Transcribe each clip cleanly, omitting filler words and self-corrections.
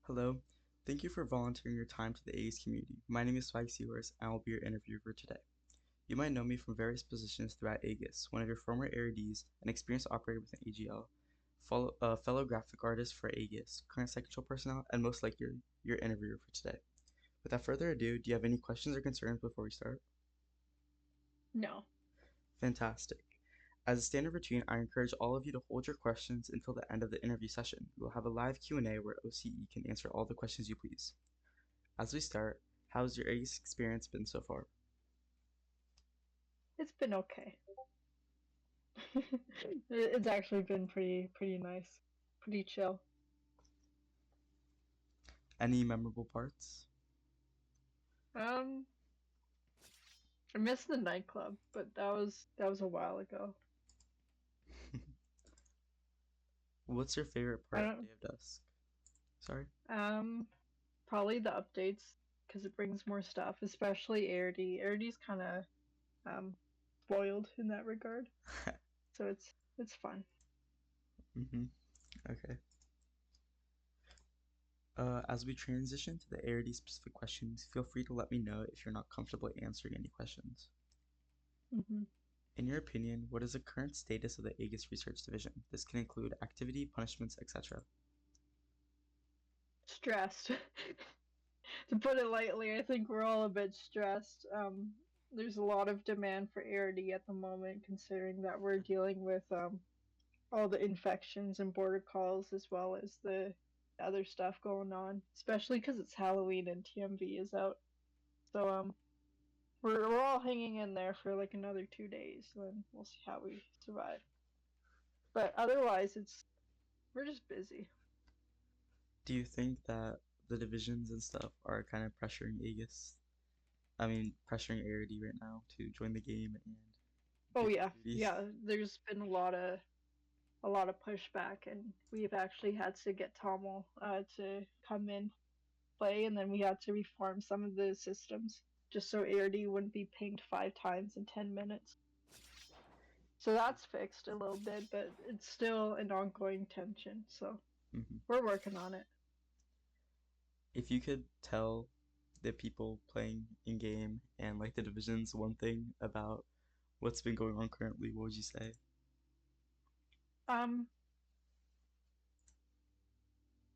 Hello. Thank you for volunteering your time to the AES community. My name is Spike Seahorse, and I will be your interviewer today. You might know me from various positions throughout AEGIS, one of your former ARDs, an experienced operator with an AGL, fellow graphic artist for AEGIS, current secretarial personnel, and most likely your interviewer for today. Without further ado, do you have any questions or concerns before we start? No. Fantastic. As a standard routine, I encourage all of you to hold your questions until the end of the interview session. We'll have a live Q&A where OCE can answer all the questions you please. As we start, how's your ACE experience been so far? It's been okay. It's actually been pretty nice. Pretty chill. Any memorable parts? Um, I missed the nightclub, but that was a while ago. What's your favorite I part of don't Day of Dusk? Sorry? um Probably the updates because it brings more stuff, especially AirD. AirD's kind of um spoiled in that regard, so it's fun. Mm-hmm. Okay. As we transition to the ARD specific questions, feel free to let me know if you're not comfortable answering any questions. hmm In your opinion, what is the current status of the AGIS Research Division? This can include activity, punishments, etc. Stressed. To put it lightly, I think we're all a bit stressed. There's a lot of demand for ARD at the moment, considering that we're dealing with all the infections and border calls as well as the other stuff going on, especially because it's Halloween and TMV is out. So we're all hanging in there for like another 2 days, then we'll see how we survive. But otherwise, it's we're just busy. Do you think that the divisions and stuff are kind of pressuring AGIS? I mean, pressuring ARD right now to join the game and Oh do more yeah, duties? yeah. There's been a lot of pushback, and we've actually had to get Tommel to come in play, and then we had to reform some of the systems just so ARD wouldn't be pinged 5 times in 10 minutes. So that's fixed a little bit, but it's still an ongoing tension. So Mhm. we're working on it. If you could tell the people playing in game and like the divisions one thing about what's been going on currently, what would you say? Um,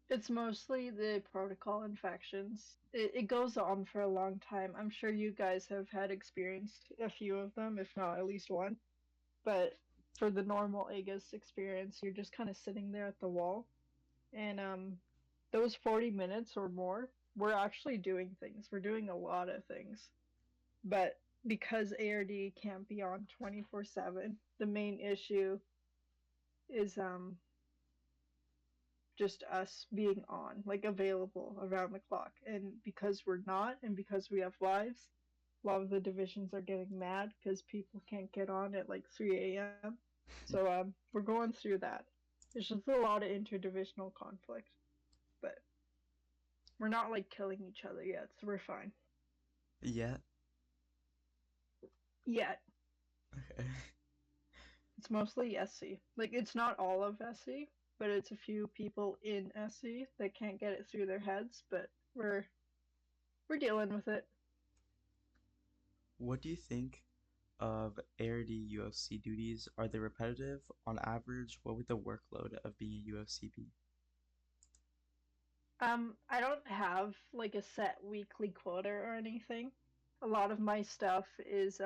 it's mostly the protocol infections. It goes on for a long time. I'm sure you guys have had experienced a few of them, if not at least one. But for the normal Aegis experience, you're just kind of sitting there at the wall, and those 40 minutes or more, we're actually doing things. We're doing a lot of things, but because ARD can't be on 24/7, the main issue is just us being on, like available around the clock. And because we're not, and because we have lives, a lot of the divisions are getting mad because people can't get on at like 3 a.m. So we're going through that. There's just a lot of interdivisional conflict, but we're not like killing each other yet, so we're fine. Yeah. Yet. Okay. It's mostly SC. Like it's not all of SC, but it's a few people in SC that can't get it through their heads, but we're dealing with it. What do you think of ARD UFC duties? Are they repetitive? On average, what would the workload of being a UFC be? I don't have like a set weekly quota or anything. A lot of my stuff is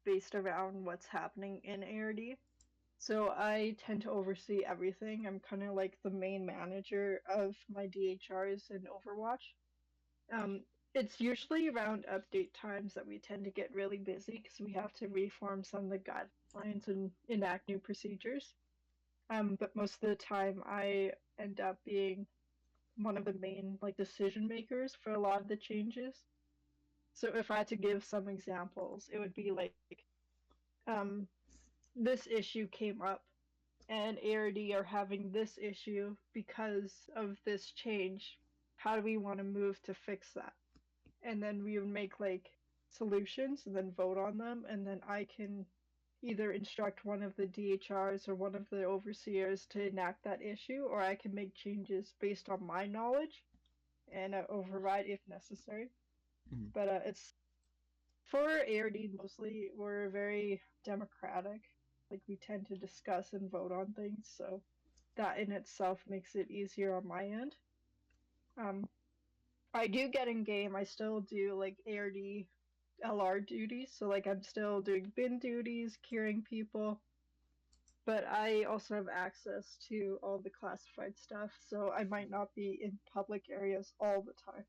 based around what's happening in ARD. So I tend to oversee everything. I'm kind of like the main manager of my DHRs in Overwatch. It's usually around update times that we tend to get really busy because we have to reform some of the guidelines and enact new procedures. But most of the time, I end up being one of the main like decision makers for a lot of the changes. So if I had to give some examples, it would be like um, this issue came up, and ARD are having this issue because of this change. How do we want to move to fix that? And then we would make like solutions and then vote on them, and then I can either instruct one of the DHRs or one of the overseers to enact that issue, or I can make changes based on my knowledge. and override if necessary. Mhm. But it's for ARD mostly, we're very democratic. Like we tend to discuss and vote on things, so that in itself makes it easier on my end. Um, I do get in game. I still do like ARD LR duties, so like I'm still doing bin duties, curing people, but I also have access to all the classified stuff, so I might not be in public areas all the time.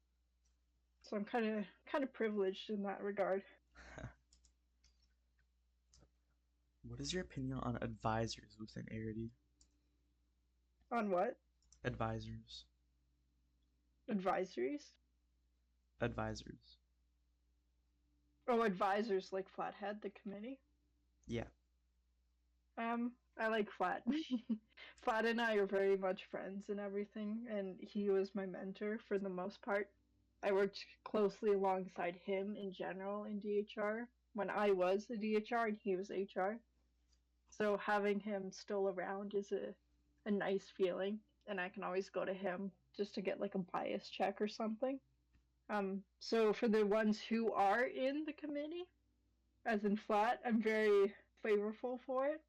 So I'm kind of privileged in that regard. What is your opinion on advisors within ARD? On what? Advisors. Advisories? Advisors. Oh, advisors like Flathead, the committee. Yeah. I like Flat. Flat and I are very much friends and everything, and he was my mentor for the most part. I worked closely alongside him in general in DHR when I was a DHR and he was HR. So having him still around is a nice feeling, and I can always go to him just to get like a bias check or something. So for the ones who are in the committee, as in Flat, I'm very favorable for it.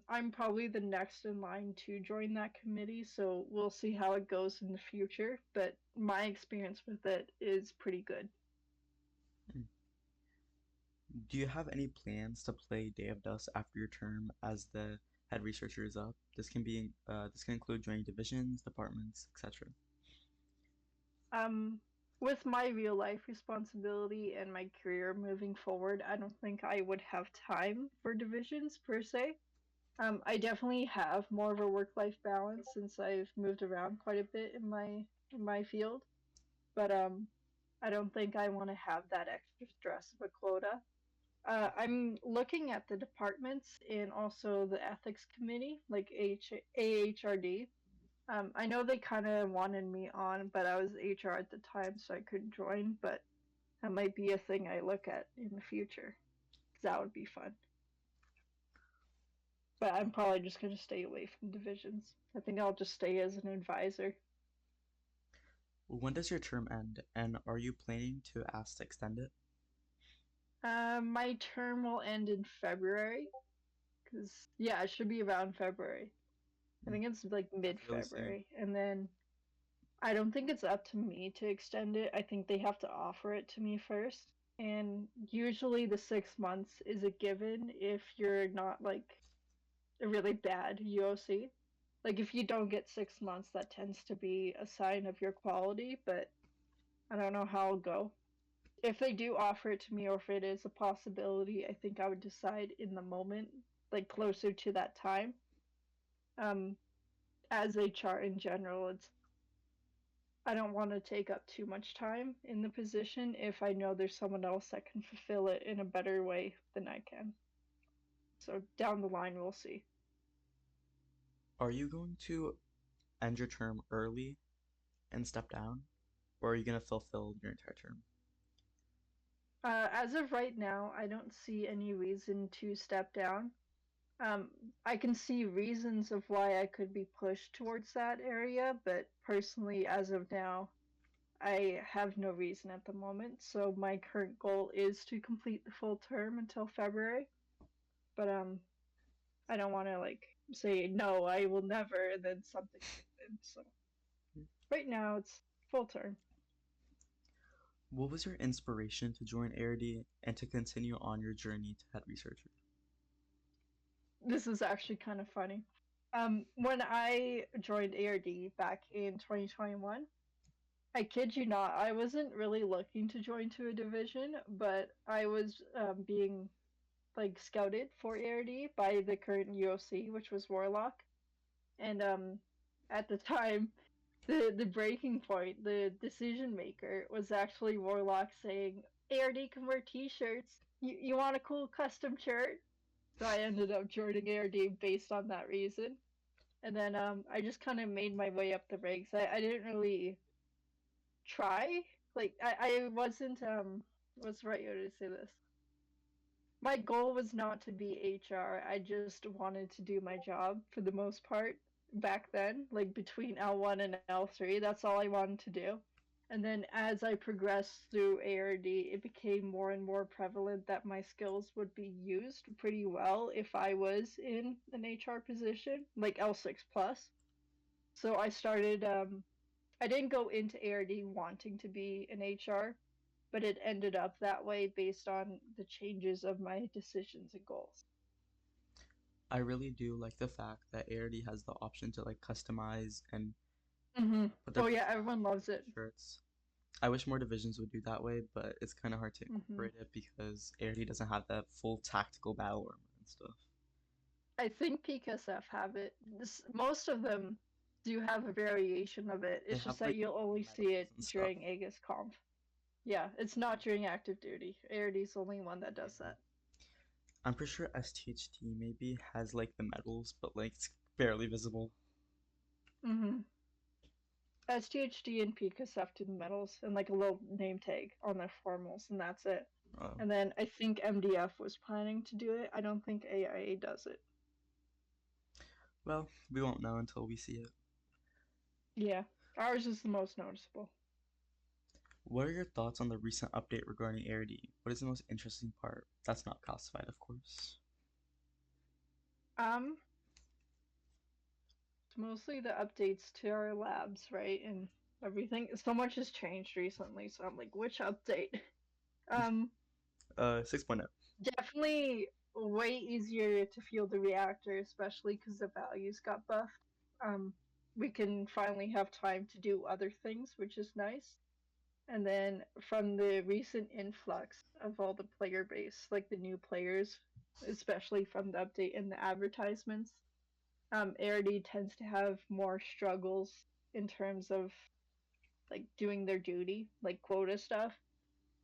I'm probably the next in line to join that committee, so we'll see how it goes in the future. But my experience with it is pretty good. Mm. Do you have any plans to play Day of Dust after your term as the head researcher is up? This can include joining divisions, departments, etc. Um, with my real life responsibility and my career moving forward, I don't think I would have time for divisions per se. I definitely have more of a work-life balance since I've moved around quite a bit in my field, but I don't think I want to have that extra stress of a quota. I'm looking at the departments and also the ethics committee, like AHRD. I know they kind of wanted me on, but I was HR at the time, so I couldn't join. But that might be a thing I look at in the future, because that would be fun. But I'm probably just going to stay away from divisions. I think I'll just stay as an advisor. When does your term end, and are you planning to ask to extend it? My term will end in February, because, yeah, it should be around February. I Mm. think it's like mid That's really soon. February. And then I don't think it's up to me to extend it. I think they have to offer it to me first. And usually the 6 months is a given if you're not like a really bad UOC. Like if you don't get 6 months, that tends to be a sign of your quality, but I don't know how it'll go. If they do offer it to me or if it is a possibility, I think I would decide in the moment, like closer to that time. Um, as HR in general, it's I don't want to take up too much time in the position if I know there's someone else that can fulfill it in a better way than I can. So down the line, we'll see. Are you going to end your term early and step down, or are you going to fulfill your entire term? As of right now, I don't see any reason to step down. Um, I can see reasons of why I could be pushed towards that area, but personally, as of now, I have no reason at the moment. So my current goal is to complete the full term until February. But I don't want to like say no, I will never, and then something happens. So right now it's full term. What was your inspiration to join ARD and to continue on your journey to head researcher? This is actually kind of funny. When I joined ARD back in 2021, I kid you not, I wasn't really looking to join to a division, but I was being like scouted for ARD by the current UOC, which was Warlock, and at the time the breaking point, the decision maker was actually Warlock saying, ARD can wear t-shirts. You want a cool custom shirt? So I ended up joining ARD based on that reason. And then I just kind of made my way up the ranks. I didn't really try. Like I wasn't what's the right way to say this? My goal was not to be HR. I just wanted to do my job for the most part back then, like between L1 and L3. That's all I wanted to do. And then as I progressed through ARD, it became more and more prevalent that my skills would be used pretty well if I was in an HR position, like L6 plus. So I started, I didn't go into ARD wanting to be an HR, but it ended up that way based on the changes of my decisions and goals. I really do like the fact that ARD has the option to like customize and Hmm. put their Oh yeah, everyone personality loves into it. the shirts. I wish more divisions would do that way, but it's kind of hard to Hmm. incorporate it because ARD doesn't have that full tactical battle armor and stuff. I think PKSF have it. Most of them do have a variation of it. They It's have just that like you'll only see medals it and stuff. during Aegis Conf. Yeah, it's not during active duty. ARD's the only one that does Yeah. that. I'm pretty sure STHT maybe has like the medals, but like it's barely visible. Hmm. STHD and PKSF do the medals and like a little name tag on their formals, and that's it. Uh, And then I think MDF was planning to do it. I don't think AIA does it. well, we won't know until we see it. Yeah, ours is the most noticeable. What are your thoughts on the recent update regarding AirD? What is the most interesting part? That's not classified, of course. Um, it's mostly the updates to our labs, right? And everything. So much has changed recently, so I'm like, which update? Um, 6.0. Definitely way easier to feel the reactor, especially because the values got buffed. Um, we can finally have time to do other things, which is nice. And then from the recent influx of all the player base, like the new players, especially from the update and the advertisements, ARD tends to have more struggles in terms of like doing their duty, like quota stuff.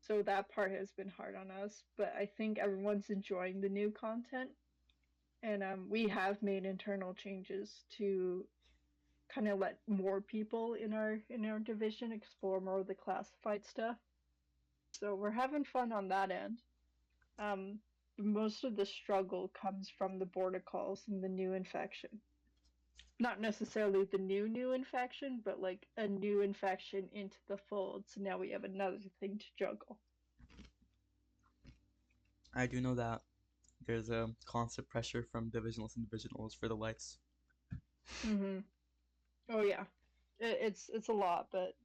So that part has been hard on us, but I think everyone's enjoying the new content, and we have made internal changes to kind of let more people in our division explore more of the classified stuff. So we're having fun on that end. Um, Most of the struggle comes from the border calls and the new infection. Not necessarily the new infection, but like a new infection into the fold. So now we have another thing to juggle. I do know that there's a constant pressure from divisionals and divisionals for the lights. Mm-hmm. Oh yeah, it's a lot, but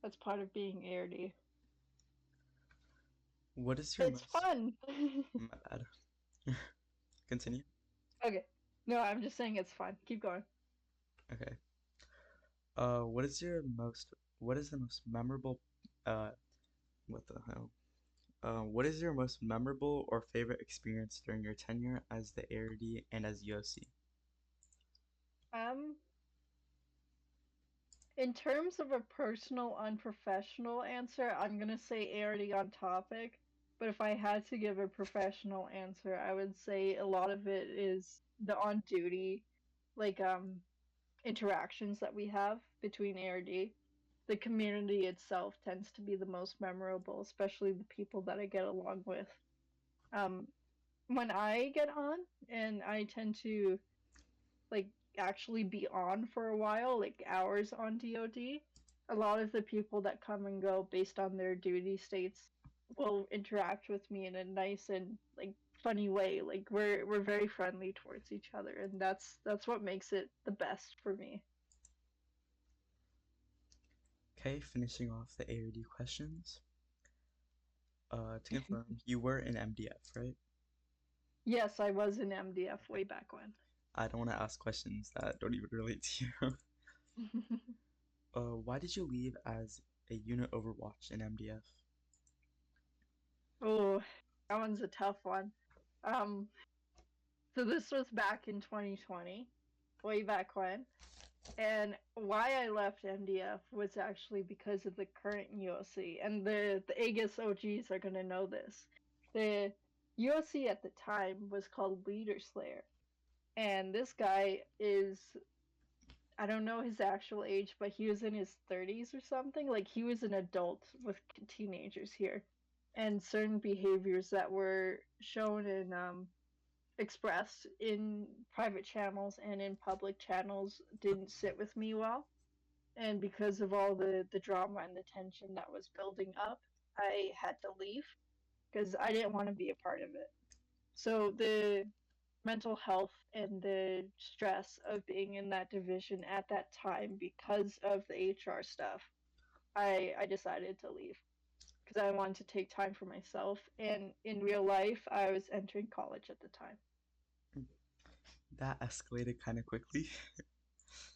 that's part of being ARD. What is your It's most. fun. My bad. Continue. Okay. No, I'm just saying it's fun. Keep going. Okay. What is your most. What is the most memorable. Uh, what the hell? What is your most memorable or favorite experience during your tenure as the ARD and as UOC? Um, in terms of a personal, unprofessional answer, I'm gonna say ARD on topic. But if I had to give a professional answer, I would say a lot of it is the on duty, like interactions that we have between ARD. The community itself tends to be the most memorable, especially the people that I get along with. Um, when I get on, and I tend to like actually be on for a while, like hours on DoD, a lot of the people that come and go based on their duty states will interact with me in a nice and like funny way. Like we're very friendly towards each other, and that's what makes it the best for me. Okay, finishing off the ARD questions. To confirm, you were in MDF, right? Yes, I was in MDF way back when. I don't want to ask questions that don't even relate to you. Why did you leave as a unit overwatch in MDF? Oh, that one's a tough one. Um, so this was back in 2020, way back when. And why I left MDF was actually because of the current UOC. And the Aegis OGs are going to know this. The UOC at the time was called Leader Slayer. And this guy is, I don't know his actual age, but he was in his 30s or something. Like he was an adult with teenagers here. And certain behaviors that were shown and expressed in private channels and in public channels didn't sit with me well, and because of all the drama and the tension that was building up, I had to leave because I didn't want to be a part of it. So the mental health and the stress of being in that division at that time because of the HR stuff, I decided to leave because I wanted to take time for myself. And in real life, I was entering college at the time. That escalated kind of quickly.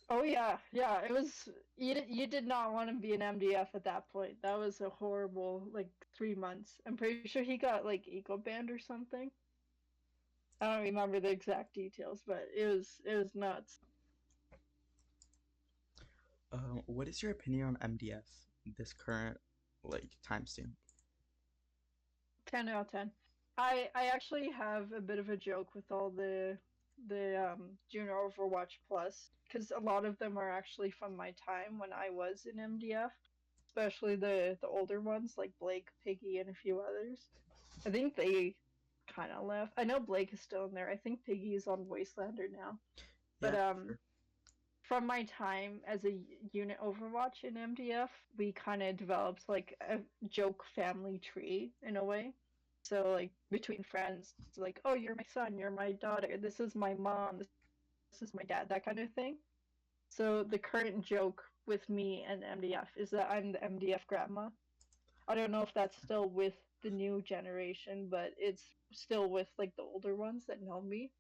Oh yeah, yeah. It was you did not want to be an MDF at that point. That was a horrible like 3 months. I'm pretty sure he got like eco banned or something. I don't remember the exact details, but it was nuts. What is your opinion on MDF, this current like timestamp? 10 out of 10. I actually have a bit of a joke with all the Junior Overwatch Plus because a lot of them are actually from my time when I was in MDF, especially the older ones like Blake, Piggy, and a few others. I think they kind of left. I know Blake is still in there. I think Piggy is on Wastelander now. But Yeah, for sure. from my time as a unit Overwatch in MDF, we kind of developed like a joke family tree in a way. So like between friends, like, oh, you're my son, you're my daughter, this is my mom, this is my dad, that kind of thing. So the current joke with me and MDF is that I'm the MDF grandma. I don't know if that's still with the new generation, but it's still with like the older ones that know me.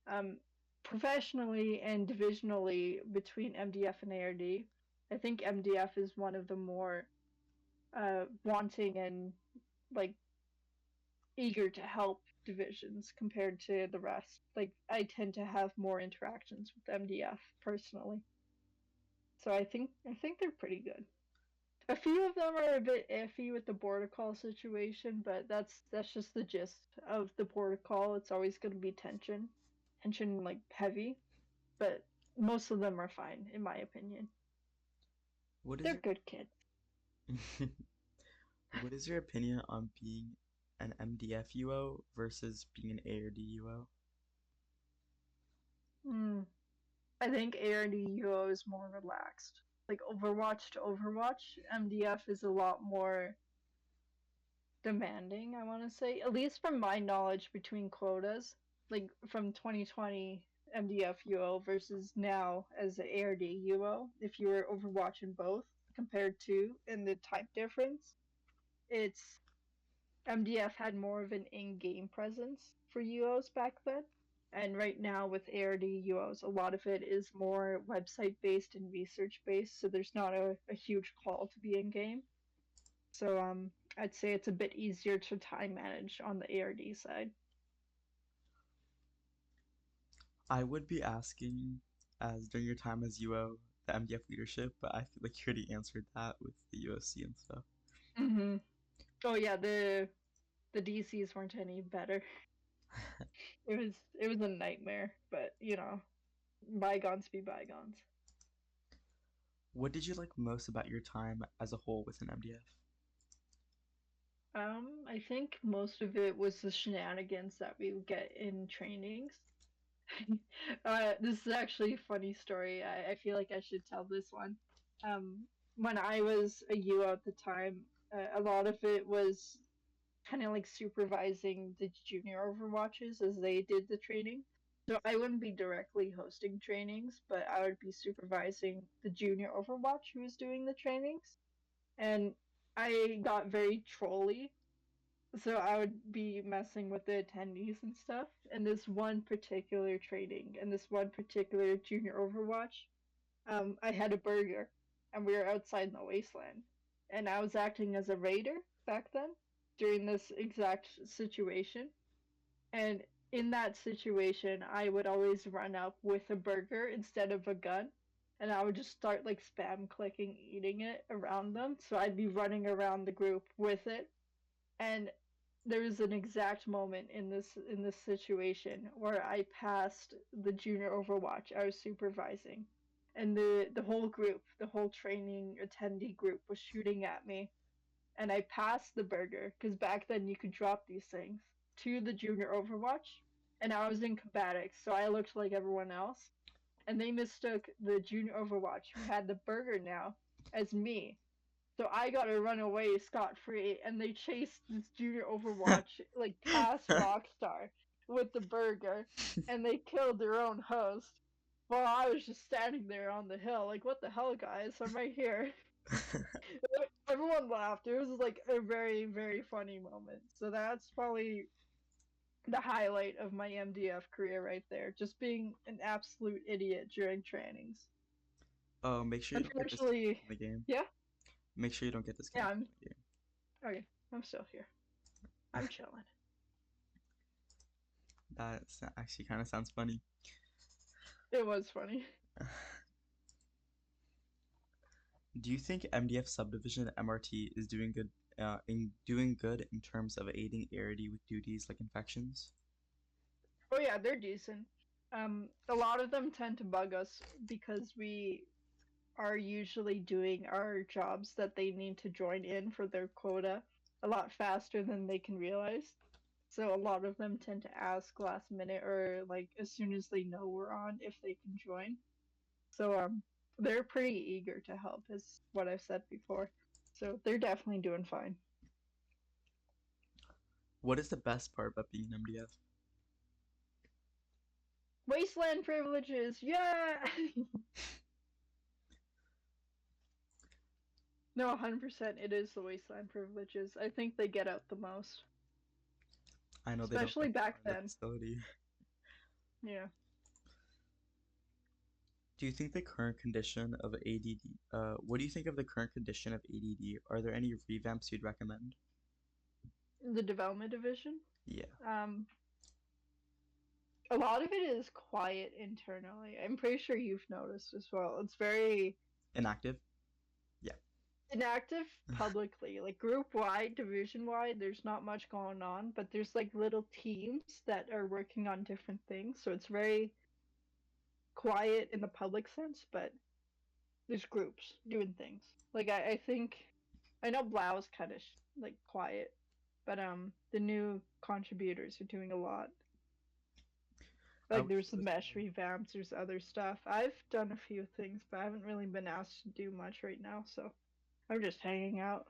Um, Professionally and divisionally between MDF and ARD, I think MDF is one of the more wanting and like eager to help divisions compared to the rest. Like I tend to have more interactions with MDF personally, so I think they're pretty good. A few of them are a bit iffy with the border call situation, but that's just the gist of the border call. It's always going to be tension like heavy, but most of them are fine in my opinion. What is They're good kids. your what is your opinion on being an MDF UO versus being an ARD UO? Mm. I think ARD UO is more relaxed. Like Overwatch to Overwatch, MDF is a lot more demanding, I want to say. At least from my knowledge between quotas, like from 2020 MDF UO versus now as a ARD UO, if you were Overwatching both compared to in the type difference, it's MDF had more of an in-game presence for UOs back then. And right now with ARD UOs, a lot of it is more website based and research based, so there's not a huge call to be in game. So I'd say it's a bit easier to time manage on the ARD side. I would be asking, as during your time as UO, the MDF leadership, but I feel like you already answered that with the UOC and stuff. Mm-hmm. Oh yeah, the DCs weren't any better. It was a nightmare, but bygones be bygones. What did you like most about your time as a whole within MDF? I think most of it was the shenanigans that we would get in trainings. This is actually a funny story. I feel like I should tell this one. Um, when I was a U at the time, a lot of it was kind of like supervising the junior Overwatches as they did the training. So I wouldn't be directly hosting trainings, but I would be supervising the junior Overwatch who was doing the trainings. And I got very trolly, so I would be messing with the attendees and stuff. And this one particular training and this one particular junior Overwatch, I had a burger, and we were outside in the wasteland, and I was acting as a raider back then during this exact situation. And in that situation, I would always run up with a burger instead of a gun. And I would just start like spam clicking, eating it around them. So I'd be running around the group with it, and there was an exact moment in this situation where I passed the junior Overwatch I was supervising, and the whole group, the whole training attendee group, was shooting at me, and I passed the burger because back then you could drop these things to the junior Overwatch, and I was in combatics, so I looked like everyone else, and they mistook the junior Overwatch who had the burger now as me. So I got to run away scot free, and they chased this junior Overwatch like past Rockstar with the burger, and they killed their own host. While I was just standing there on the hill, like, what the hell, guys? I'm right here. Everyone laughed. It was like a very, very funny moment. So that's probably the highlight of my MDF career right there. Just being an absolute idiot during trainings. Oh, make sure you don't get disconnected Unfortunately, from the game. yeah, Make sure you don't get yeah, disconnected I'm from the game. okay. I'm still here. I'm chilling. That actually kind of sounds funny. It was funny. Do you think MDF subdivision MRT is doing good in terms of aiding ARD with duties like infections? Oh yeah, they're decent. A lot of them tend to bug us because we are usually doing our jobs that they need to join in for their quota a lot faster than they can realize. So a lot of them tend to ask last minute or like as soon as they know we're on if they can join. So they're pretty eager to help is what I've said before. So they're definitely doing fine. What is the best part about being an MDF? Wasteland privileges, yeah. No, 100% it is the wasteland privileges. I think they get out the most, I know they don't especially like to back find the then. facility. Yeah. Do you think the current condition of ADD, what do you think of the current condition of ADD? Are there any revamps you'd recommend? The development division. Yeah. Um, a lot of it is quiet internally. I'm pretty sure you've noticed as well. It's very Inactive? Yeah. inactive publicly, like group wide, division wide. There's not much going on, but there's like little teams that are working on different things. So it's very quiet in the public sense, but there's groups doing things. Like I think I know Blau's kind of like quiet, but the new contributors are doing a lot. I Like wish there's there the was mesh more. revamps, there's other stuff. I've done a few things, but I haven't really been asked to do much right now, so I'm just hanging out.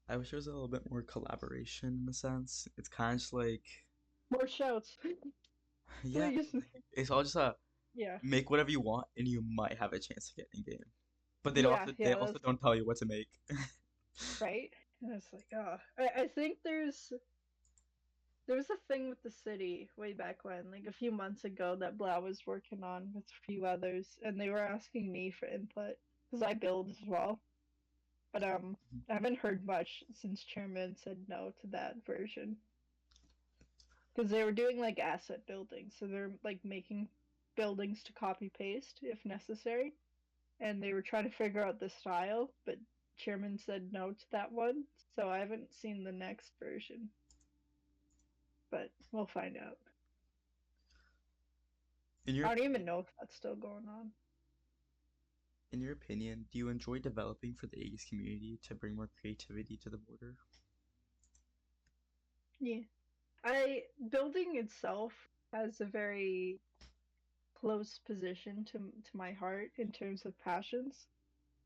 I wish there was a little bit more collaboration in a sense. It's kind of just like, More shouts, yeah, please. like, it's all just Yeah, make whatever you want and you might have a chance to get in game. But yeah, they yeah. also That's don't tell you what to make. right. And it's like, oh, I think there's a thing with the city way back when, like a few months ago, that Blau was working on with a few others, and they were asking me for input because I build as well. But I haven't heard much since Chairman said no to that version because they were doing like asset building, so they're like making buildings to copy paste if necessary, and they were trying to figure out the style, but Chairman said no to that one, so I haven't seen the next version, but we'll find out. In your I don't even opinion, know if that's still going on. do you enjoy developing for the Aegis community to bring more creativity to the border? Yeah. I building itself has a very close position to my heart in terms of passions.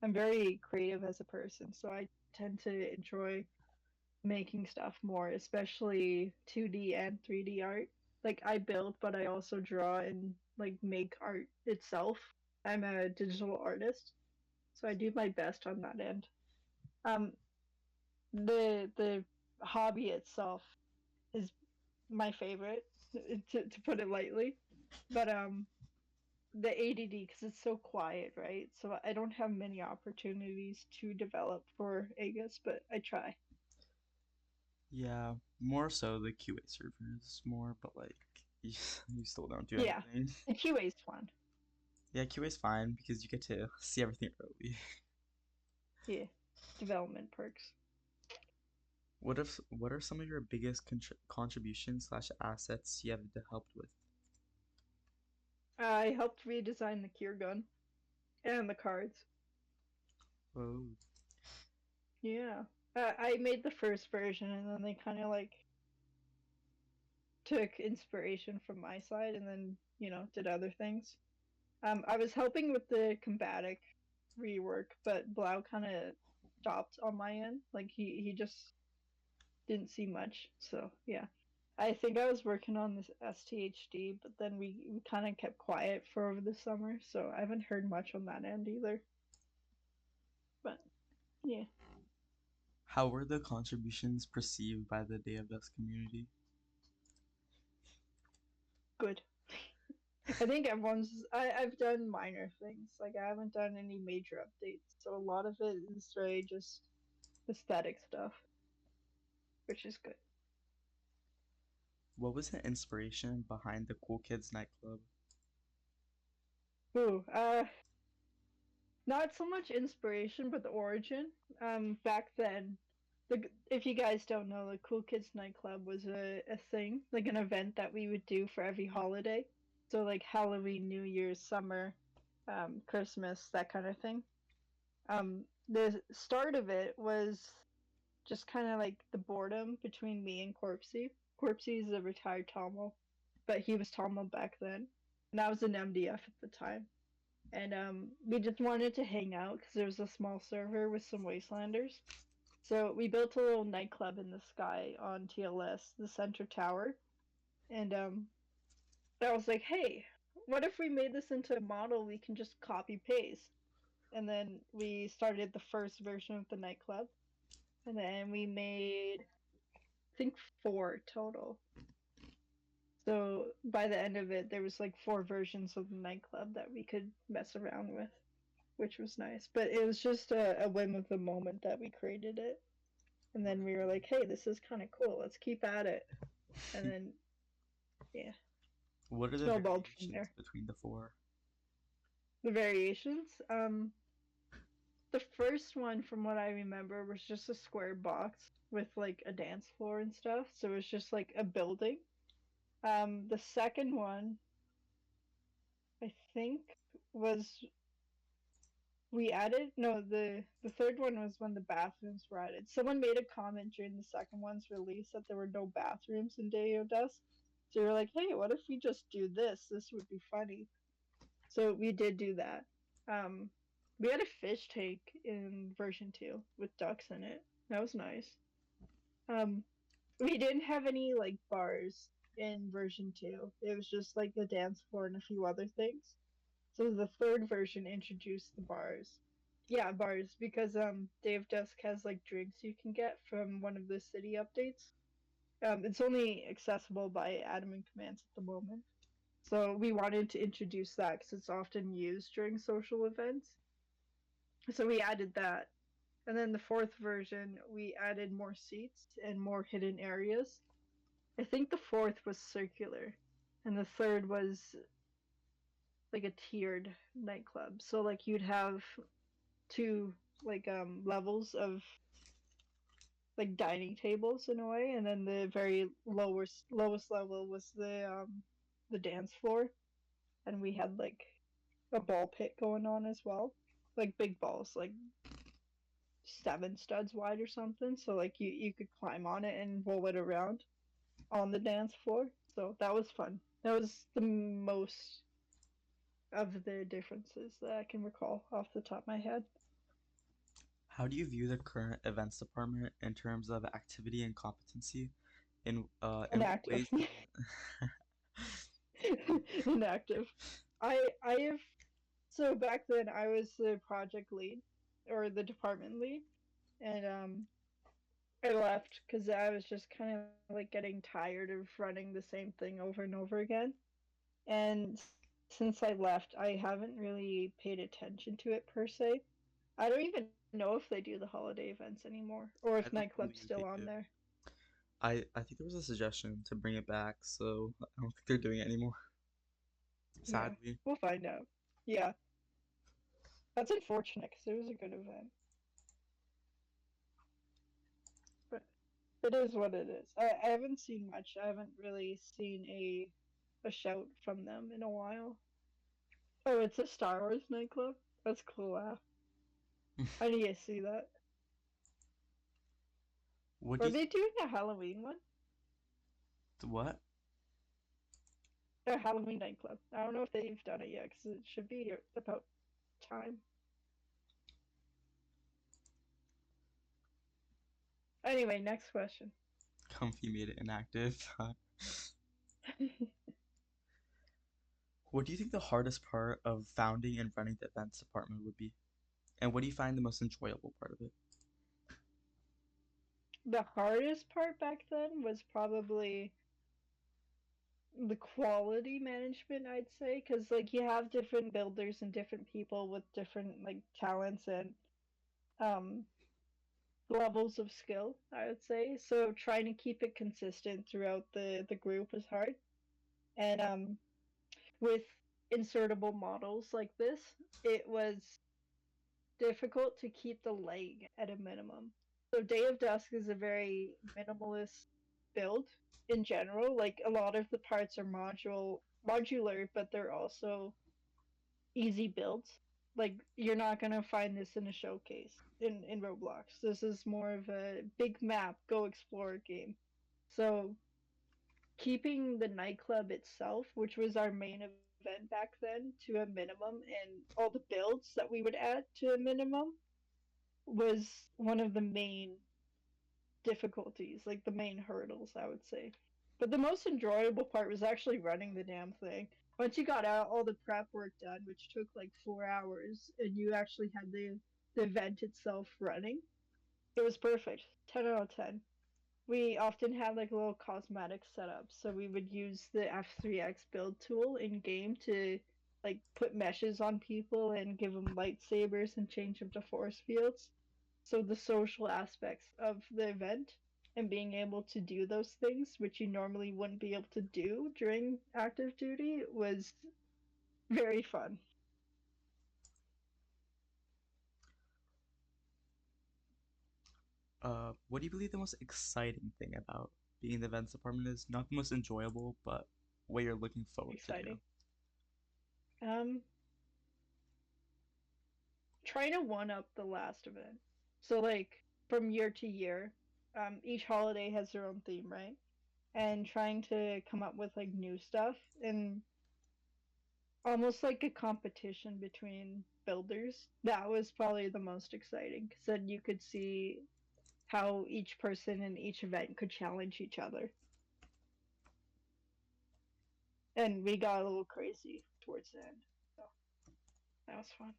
I'm very creative as a person, so I tend to enjoy making stuff more, especially 2D and 3D art. Like I build, but I also draw and like make art itself. I'm a digital artist, so I do my best on that end. Um, the hobby itself is my favorite, to put it lightly. But the ADD because it's so quiet, right? So I don't have many opportunities to develop for Aegis, but I try. Yeah, more so the QA servers more, but like you, you still don't do Yeah, anything. the QA is fun. Yeah, QA is fine because you get to see everything early. Yeah, development perks. What are some of your biggest contributions slash assets you have helped with? I helped redesign the cure gun and the cards. Oh, Yeah, I made the first version, and then they kind of like took inspiration from my side, and then did other things. I was helping with the combatic rework, but Blau kind of stopped on my end. Like he just didn't see much. So yeah, I think I was working on this STHD, but then we kind of kept quiet for over the summer, so I haven't heard much on that end either. But yeah, How were the contributions perceived by the Day of Dust community? good. I think I've done minor things. Like I haven't done any major updates, so a lot of it is very just aesthetic stuff, which is good. What was the inspiration behind the Cool Kids nightclub? Ooh, not so much inspiration, but the origin. Back then, if you guys don't know, the Cool Kids nightclub was a thing, like an event that we would do for every holiday. So like Halloween, New Year's, summer, Christmas, that kind of thing. The start of it was just kind of like the boredom between me and Corpsey. Corpsey is a retired Tomo, but he was Tomo back then, and I was an MDF at the time. And we just wanted to hang out because there was a small server with some Wastelanders. So we built a little nightclub in the sky on TLS, the center tower. And I was like, hey, what if we made this into a model we can just copy paste? And then we started the first version of the nightclub. And then we made, I think, 4 total. So by the end of it, there was like 4 versions of the nightclub that we could mess around with, which was nice. But it was just a whim of the moment that we created it. And then we were like, hey, this is kind of cool. Let's keep at it. And then, yeah, What are the snowballed from variations there. between the four? The variations. The first one, from what I remember, was just a square box with like a dance floor and stuff. So it was just like a building. The second one, I think, was we added no the third one was when the bathrooms were added. Someone made a comment during the second one's release that there were no bathrooms in Day of Dust. So we were like, hey, what if we just do this? This would be funny. So we did do that. Um, we had a fish tank in version 2 with ducks in it. That was nice. Um, we didn't have any like bars in version 2. It was just like the dance floor and a few other things. So the third version introduced the bars. Yeah, bars, because Dave Dusk has like drinks you can get from one of the city updates. It's only accessible by admin commands at the moment. So we wanted to introduce that because it's often used during social events. So we added that. And then the fourth version, we added more seats and more hidden areas. I think the fourth was circular, and the third was like a tiered nightclub. So like you'd have 2 like levels of like dining tables in a way, and then the very lowest level was the dance floor, and we had like a ball pit going on as well, like big balls, like 7 studs wide or something. So like you could climb on it and roll it around on the dance floor. So that was fun. That was the most of the differences that I can recall off the top of my head. How do you view the current events department in terms of activity and competency? In what Inactive. ways does Inactive. I have so back then I was the project lead or the department lead, and I left because I was just kind of like getting tired of running the same thing over and over again. And since I left, I haven't really paid attention to it per se. I don't even know if they do the holiday events anymore or I if don't Nightclub's believe still they on do. there. I think there was a suggestion to bring it back, so I don't think they're doing it anymore. Yeah, Sadly. we'll find out. Yeah, that's unfortunate because it was a good event. But it is what it is. I haven't seen much. I haven't really seen a shout from them in a while. Oh, it's a Star Wars nightclub? That's cool. I need to see that. What do Are you they doing a Halloween one? what? A Halloween nightclub. I don't know if they've done it yet because it should be about time. Anyway, next question. Comfy made it inactive. What do you think the hardest part of founding and running the events department would be? And what do you find the most enjoyable part of it? The hardest part back then was probably the quality management, I'd say, because like you have different builders and different people with different like talents and um levels of skill, I would say. So trying to keep it consistent throughout the group is hard. And with insertable models like this, it was difficult to keep the lag at a minimum. So Day of Dusk is a very minimalist build in general. Like a lot of the parts are modular, but they're also easy builds. Like you're not gonna find this in a showcase in Roblox. This is more of a big map, go explore game. So keeping the nightclub itself, which was our main event back then, to a minimum, and all the builds that we would add to a minimum was one of the main difficulties, like the main hurdles, I would say. But the most enjoyable part was actually running the damn thing. Once you got out all the prep work done, which took like 4 hours, and you actually had the event itself running, it was perfect. 10 out of 10. We often had like a little cosmetic setup, so we would use the F3X build tool in game to like put meshes on people and give them lightsabers and change them to force fields. So the social aspects of the event and being able to do those things, which you normally wouldn't be able to do during active duty, was very fun. What do you believe the most exciting thing about being in the events department is? Not the most enjoyable, but what you're looking forward to do. Exciting. Um, Trying to one up the last event. So like from year to year, each holiday has their own theme, right? And trying to come up with like new stuff and almost like a competition between builders. That was probably the most exciting because then you could see how each person in each event could challenge each other. And we got a little crazy towards the end. So that was fun.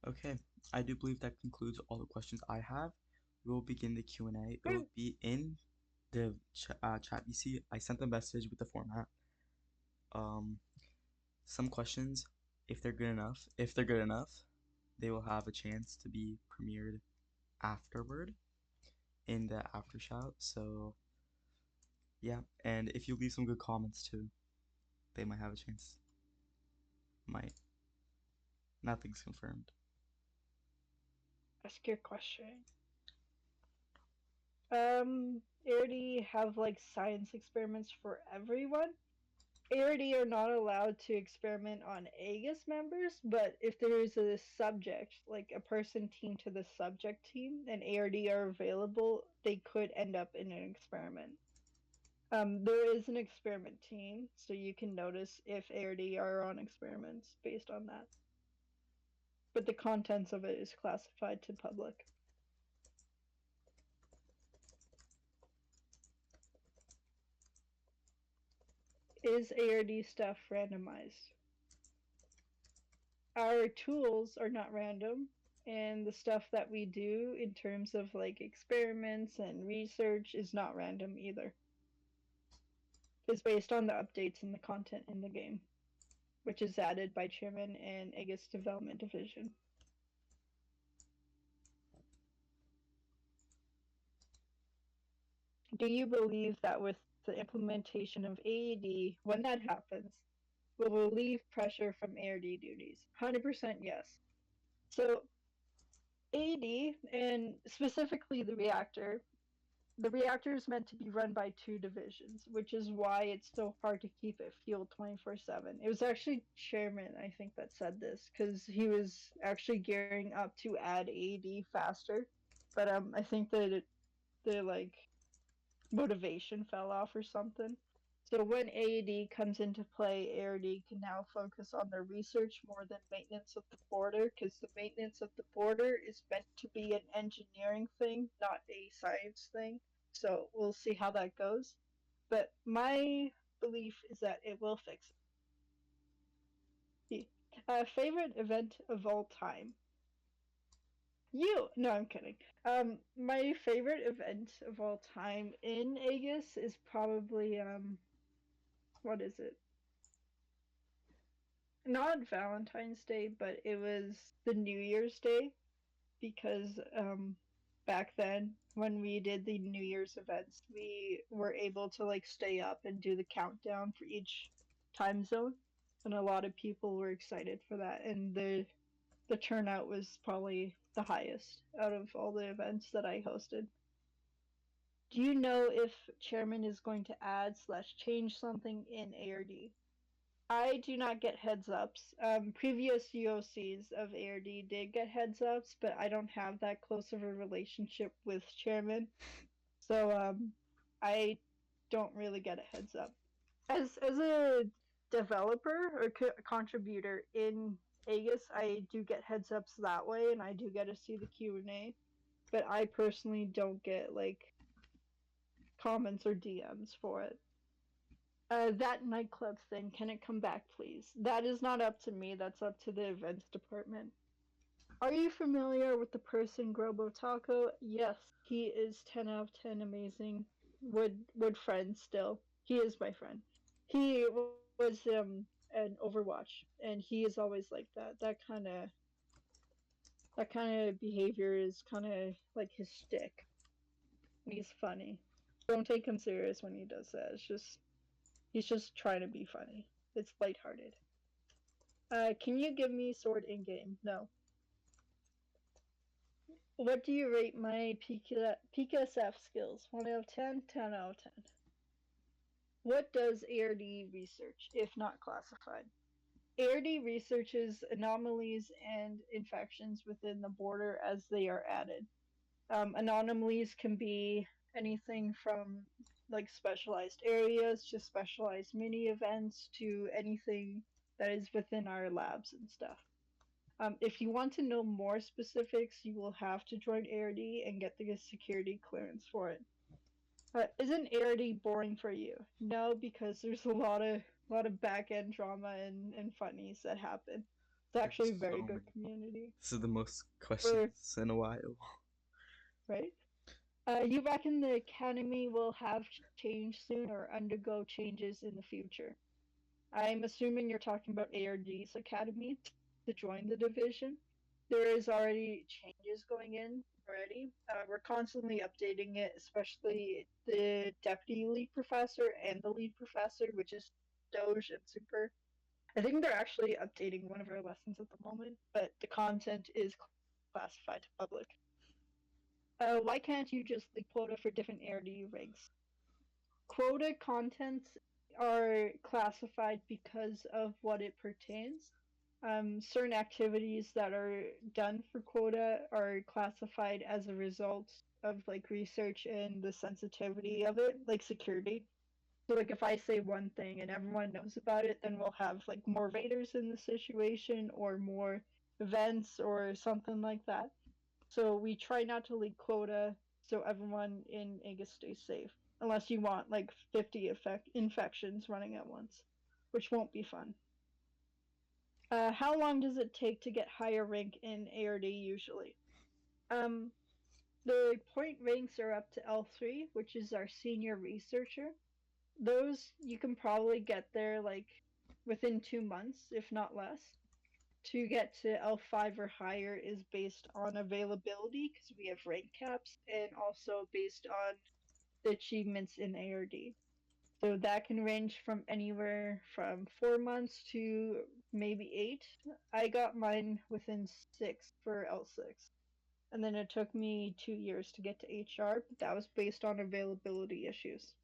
Okay, I do believe that concludes all the questions I have. We will begin the Q&A. It Woo! will be in the chat you see. I sent the message with the format. Um, some questions, if they're good enough, they will have a chance to be premiered afterward in the after shout. So yeah, and if you leave some good comments too, they might have a chance. Might. Nothing's confirmed. Ask your question. ARD have like science experiments for everyone. ARD are not allowed to experiment on Aegis members, but if there is a subject, like a person team to the subject team, and ARD are available, they could end up in an experiment. There is an experiment team, so you can notice if ARD are on experiments based on that. But the contents of it is classified to public. Is ARD stuff randomized? Our tools are not random, and the stuff that we do in terms of like experiments and research is not random either. It's based on the updates and the content in the game, which is added by Chairman and Aegis Development Division. Do you believe that with the implementation of AED, when that happens, will relieve pressure from ARD duties? 100% yes. So AED, and specifically the reactor is meant to be run by two divisions, which is why it's so hard to keep it fueled 24/7. It was actually Chairman, I think, that said this because he was actually gearing up to add AED faster, but I think that the like motivation fell off or something. So when AAD comes into play, ARD can now focus on the research more than maintenance of the border, because the maintenance of the border is meant to be an engineering thing, not a science thing. So we'll see how that goes. But my belief is that it will fix it. Favorite event of all time? You? No, I'm kidding. My favorite event of all time in Aegis is probably what is it? Not Valentine's Day, but it was the New Year's Day because back then when we did the New Year's events, we were able to like stay up and do the countdown for each time zone, and a lot of people were excited for that, and the turnout was probably the highest out of all the events that I hosted. Do you know if Chairman is going to add slash change something in ARD? I do not get heads ups. Previous UOCs of ARD did get heads ups, but I don't have that close of a relationship with Chairman, so I don't really get a heads up. As a developer or contributor in Aegis, I do get heads ups that way, and I do get to see the Q&A. But I personally don't get like comments or DMs for it. That nightclub thing, can it come back, please? That is not up to me, that's up to the events department. Are you familiar with the person Grobo Taco? Yes, he is 10 out of 10 amazing. Would friend still. He is my friend. He was an Overwatch, and he is always like that. That kind of behavior is kind of like his shtick. He's funny. Don't take him serious when he does that. He's just trying to be funny. It's lighthearted. Can you give me sword in game? No. What do you rate my PKSF skills? 1 out of 10? 10 out of 10. What does ARD research, if not classified? ARD researches anomalies and infections within the border as they are added. Anomalies can be anything from like specialized areas to specialized mini events to anything that is within our labs and stuff. If you want to know more specifics, you will have to join ARD and get the security clearance for it. Isn't ARD boring for you? No, because there's a lot of back end drama and funnies that happen. It's actually There's a very so good many. community. This is the most For questions in a while. right? You reckon the academy will have change soon or undergo changes in the future? I'm assuming you're talking about ARD's academy to join the division. There is already changes going in already. We're constantly updating it, especially the deputy lead professor and the lead professor, which is Doge and Super. I think they're actually updating one of our lessons at the moment, but the content is classified to public. Why can't you just leak quota for different ARD ranks? Quota contents are classified because of what it pertains. Certain activities that are done for quota are classified as a result of like research and the sensitivity of it, like security. So like if I say one thing and everyone knows about it, then we'll have like more raiders in the situation or more events or something like that. So we try not to leak quota so everyone in Aegis stays safe. Unless you want like 50 infections running at once, which won't be fun. How long does it take to get higher rank in ARD usually? Um, the point ranks are up to L3, which is our senior researcher. Those you can probably get there like within 2 months, if not less. To get to L5 or higher is based on availability because we have rank caps, and also based on the achievements in ARD. So that can range from anywhere from 4 months to maybe 8. I got mine within 6 for L6. And then it took me 2 years to get to HR, but that was based on availability issues.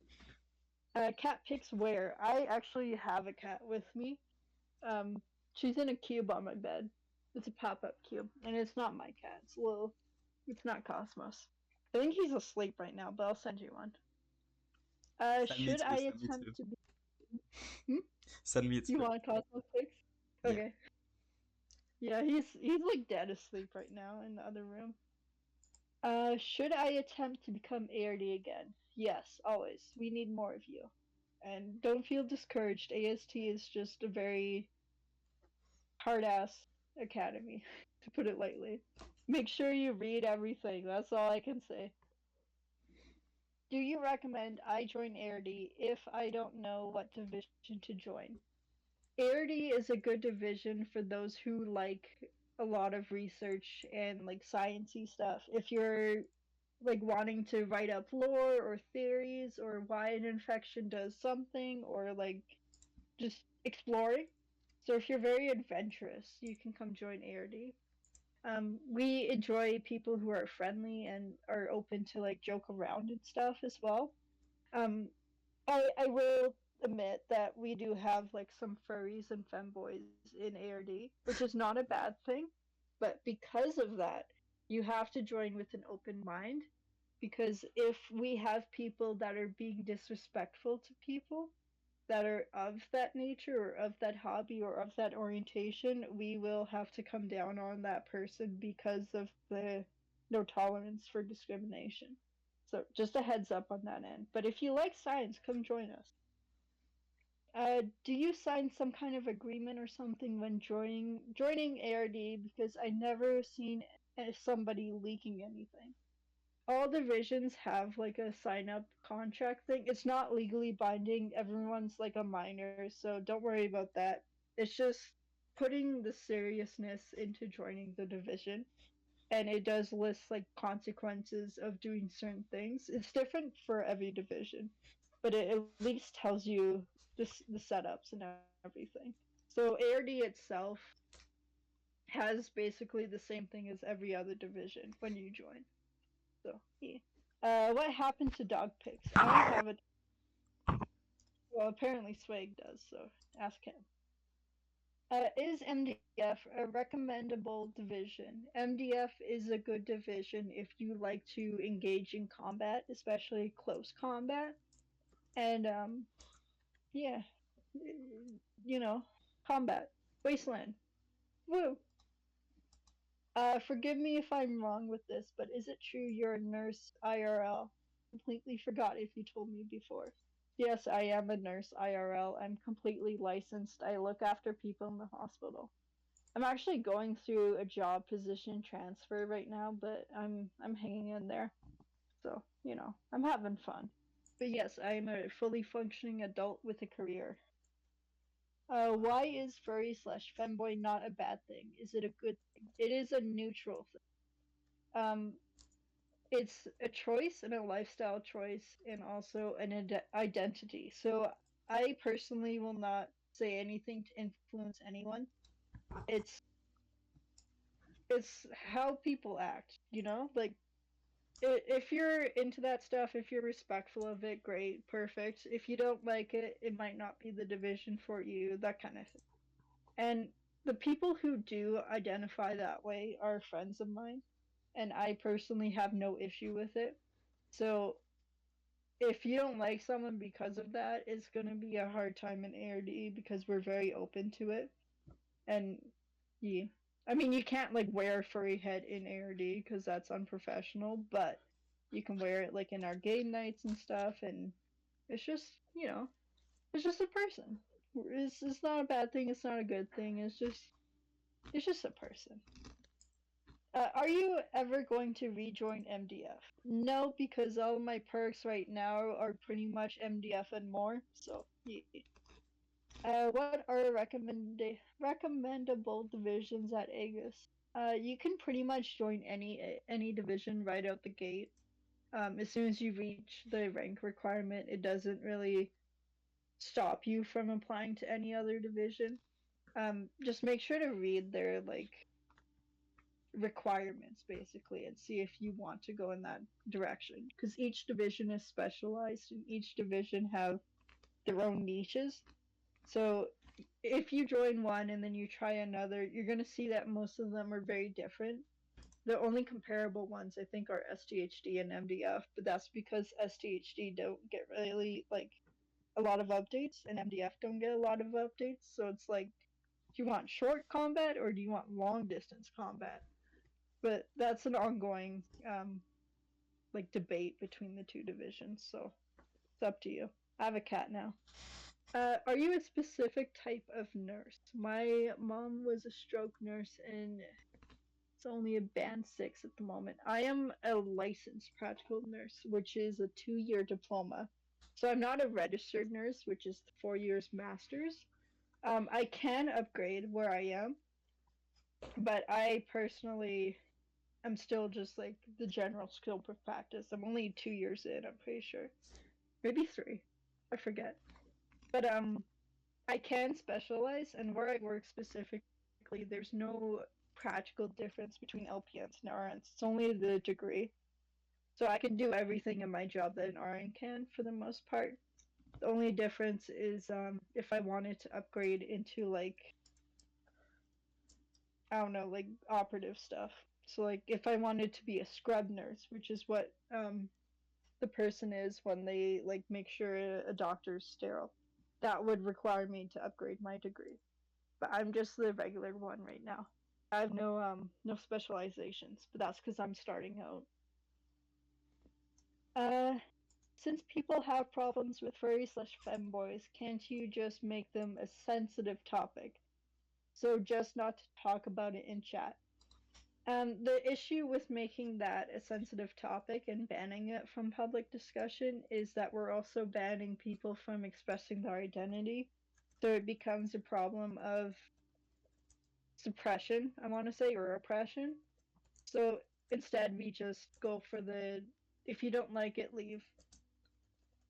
Cat picks where? I actually have a cat with me. Um, she's in a cube on my bed. It's a pop-up cube, and it's not my cat. It's little. It's not Cosmos. I think he's asleep right now, but I'll send you one. Send me Should I too. Send me attempt too. to be? Hmm? Send me its You pic. want Cosmo Pics? Yeah. Okay. Yeah, he's like dead asleep right now in the other room. Should I attempt to become ARD again? Yes, always. We need more of you. And don't feel discouraged. AST is just a very hard ass academy, to put it lightly. Make sure you read everything. That's all I can say. Do you recommend I join ARD if I don't know what division to join? ARD is a good division for those who like a lot of research and like sciencey stuff. If you're like wanting to write up lore or theories or why an infection does something or like just exploring. So if you're very adventurous, you can come join ARD. We enjoy people who are friendly and are open to like joke around and stuff as well. Um, I will admit that we do have like some furries and femboys in ARD, which is not a bad thing. But because of that, you have to join with an open mind because if we have people that are being disrespectful to people that are of that nature or of that hobby or of that orientation, we will have to come down on that person because of the no tolerance for discrimination. So just a heads up on that end. But if you like science, come join us. Do you sign some kind of agreement or something when joining ARD? Because I never seen somebody leaking anything. All divisions have like a sign up contract thing. It's not legally binding. Everyone's like a minor, so don't worry about that. It's just putting the seriousness into joining the division. And it does list like consequences of doing certain things. It's different for every division, but it at least tells you the setups and everything. So ARD itself has basically the same thing as every other division when you join. So yeah. What happened to dog pics? I don't have a. Well, apparently Swag does, so ask him. Is MDF a recommendable division? MDF is a good division if you like to engage in combat, especially close combat. And yeah, you know, combat, wasteland, woo. Forgive me if I'm wrong with this, but is it true you're a nurse IRL? Completely forgot if you told me before. Yes, I am a nurse IRL. I'm completely licensed. I look after people in the hospital. I'm actually going through a job position transfer right now, but I'm hanging in there. So, I'm having fun. But yes, I am a fully functioning adult with a career. Why is furry slash femboy not a bad thing? Is it a good thing? It is a neutral thing. It's a choice and a lifestyle choice, and also an identity. So I personally will not say anything to influence anyone. It's it's how people act, like if you're into that stuff, if you're respectful of it, great, perfect. If you don't like it, it might not be the division for you, that kind of thing. And the people who do identify that way are friends of mine, and I personally have no issue with it. So if you don't like someone because of that, it's going to be a hard time in ARD because we're very open to it. And yeah, I mean, you can't like wear a furry head in ARD because that's unprofessional, but you can wear it like in our game nights and stuff. And it's just, it's just a person. It's not a bad thing. It's not a good thing. It's just a person. Are you ever going to rejoin MDF? No, because all my perks right now are pretty much MDF and more. So, yeah. What are recommendable divisions at Aegis? You can pretty much join any division right out the gate. As soon as you reach the rank requirement, it doesn't really stop you from applying to any other division. Just make sure to read their like requirements basically and see if you want to go in that direction because each division is specialized and each division have their own niches. So if you join one and then you try another, you're going to see that most of them are very different. The only comparable ones I think are STHD and MDF, but that's because STHD don't get really like a lot of updates, and MDF don't get a lot of updates. So it's like, do you want short combat or do you want long distance combat? But that's an ongoing like debate between the two divisions. So it's up to you. I have a cat now. Are you a specific type of nurse? My mom was a stroke nurse and it's only a band 6 at the moment. I am a licensed practical nurse, which is a 2-year diploma. So I'm not a registered nurse, which is 4 years master's. I can upgrade where I am, but I personally am still just like the general skill per practice. I'm only 2 years in, I'm pretty sure. Maybe 3. I forget. But I can specialize, and where I work specifically, there's no practical difference between LPNs and RNs. It's only the degree. So I can do everything in my job that an RN can for the most part. The only difference is if I wanted to upgrade into like, I don't know, like operative stuff. So like if I wanted to be a scrub nurse, which is what the person is when they like make sure a doctor's sterile, that would require me to upgrade my degree. But I'm just the regular one right now. I have no specializations, but that's because I'm starting out. Since people have problems with furry slash femboys, can't you just make them a sensitive topic? So just not to talk about it in chat. The issue with making that a sensitive topic and banning it from public discussion is that we're also banning people from expressing their identity. So it becomes a problem of suppression, I want to say, or oppression. So instead, we just go for the if you don't like it, leave.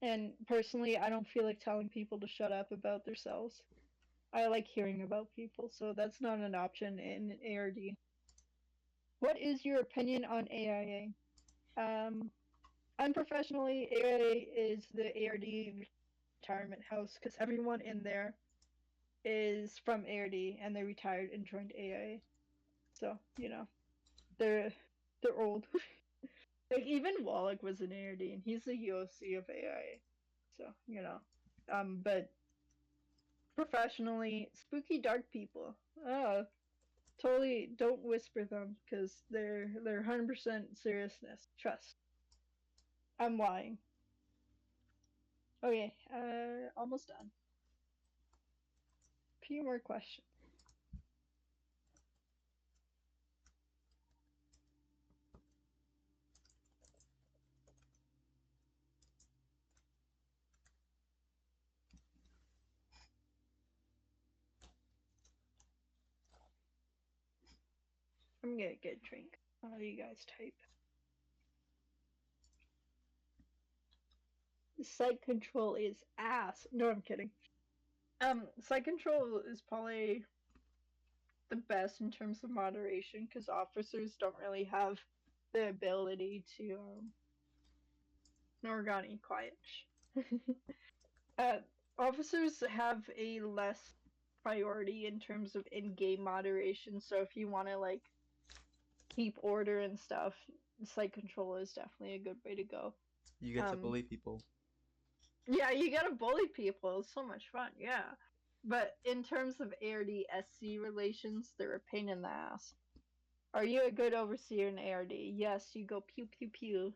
And personally, I don't feel like telling people to shut up about themselves. I like hearing about people, so that's not an option in ARD. What is your opinion on AIA? Unprofessionally, AIA is the ARD retirement house because everyone in there is from ARD and they retired and joined AIA. So, they're they're old. Like even Wallach was an ARD and he's the UOC of AIA. So, but professionally, spooky dark people. Totally don't whisper them because they're 100% seriousness. Trust. I'm lying. Okay, almost done. Few more questions. I'm gonna get a drink. How do you guys type? Site control is ass. No, I'm kidding. Site control is probably the best in terms of moderation because officers don't really have the ability to Norgani quiet. uh, Officers have a less priority in terms of in-game moderation. So if you want to like keep order and stuff, site control is definitely a good way to go. You get to bully people. Yeah, you gotta bully people. It's so much fun. Yeah. But in terms of ARD SC relations, they're a pain in the ass. Are you a good overseer in ARD? Yes, you go pew pew pew.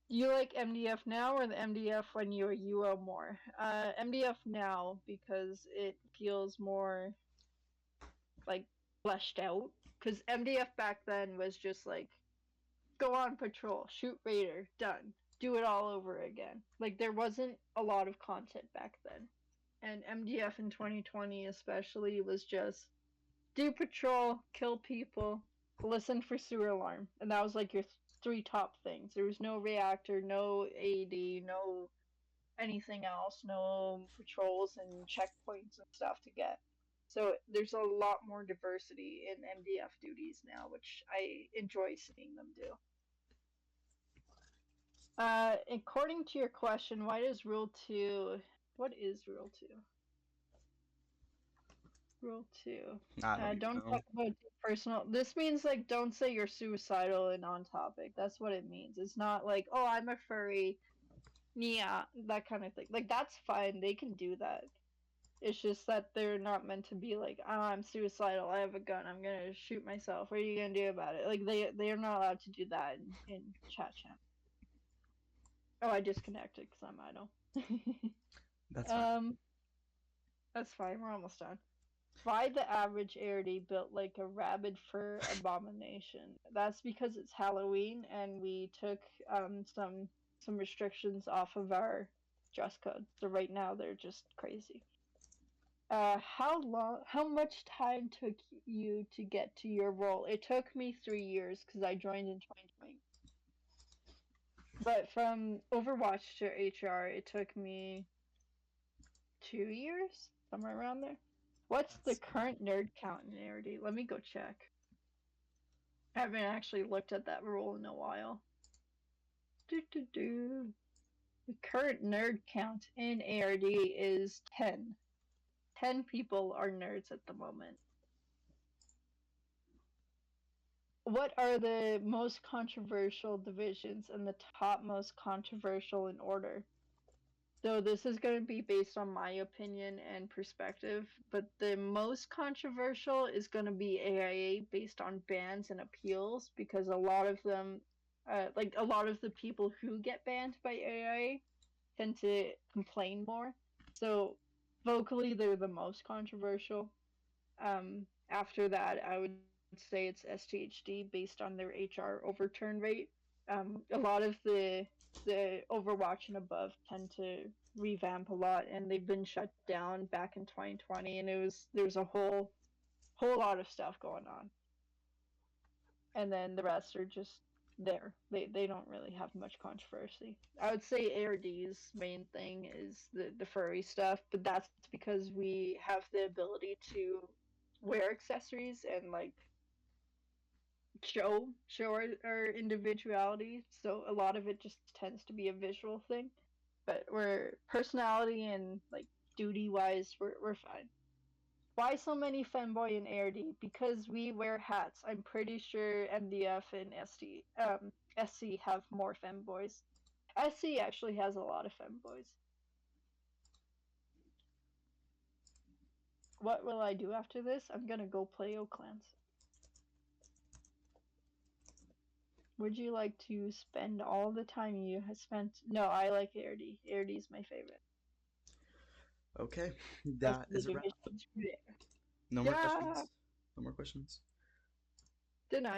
You like MDF now or the MDF when you were UO more? MDF now because it feels more like fleshed out. Because MDF back then was just like go on patrol, shoot raider, done. Do it all over again. Like there wasn't a lot of content back then. And MDF in 2020 especially was just do patrol, kill people, listen for sewer alarm. And that was like your 3 top things. There was no reactor, no AD, no anything else, no patrols and checkpoints and stuff to get. So there's a lot more diversity in MDF duties now, which I enjoy seeing them do. According to your question, why does Rule 2... What is Rule 2? Rule 2. Don't talk about personal... This means, like, don't say you're suicidal and on topic. That's what it means. It's not like, oh, I'm a furry. Yeah, that kind of thing. Like that's fine. They can do that. It's just that they're not meant to be like, oh, I'm suicidal. I have a gun. I'm gonna shoot myself. What are you gonna do about it? Like they are not allowed to do that in chat champ. Oh, I disconnected because I'm idle. That's fine. um, that's fine. We're almost done. Why the average ARD built like a rabid fur abomination? That's because it's Halloween and we took some restrictions off of our dress code. So right now they're just crazy. How much time took you to get to your role? It took me 3 years because I joined in 2020. But from Overwatch to HR, it took me 2 years, somewhere around there. What's the That's current nerd count in ARD? Let me go check. I haven't actually looked at that rule in a while. Do do do. The current nerd count in ARD is 10. 10 people are nerds at the moment. What are the most controversial divisions and the top most controversial in order? So this is going to be based on my opinion and perspective, but the most controversial is going to be AIA based on bans and appeals because a lot of them, like a lot of the people who get banned by AIA tend to complain more. So vocally, they're the most controversial. After that, I would say it's STHD based on their HR overturn rate. A lot of the Overwatch and above tend to revamp a lot, and they've been shut down back in 2020, and there's a whole lot of stuff going on, and then the rest are just there. They don't really have much controversy. I would say ARD's main thing is the furry stuff, but that's because we have the ability to wear accessories and like show our individuality. So a lot of it just tends to be a visual thing. But we're personality and like duty wise, we're fine. Why so many femboy in ARD? Because we wear hats. I'm pretty sure MDF and SC have more femboys. SC actually has a lot of femboys. What will I do after this? I'm gonna go play Oaklands. Would you like to spend all the time you have spent? No, I like ARD. ARD is my favorite. okay. Rest That of the is a wrap. divisions. No more Yeah. questions. No more questions. Denied.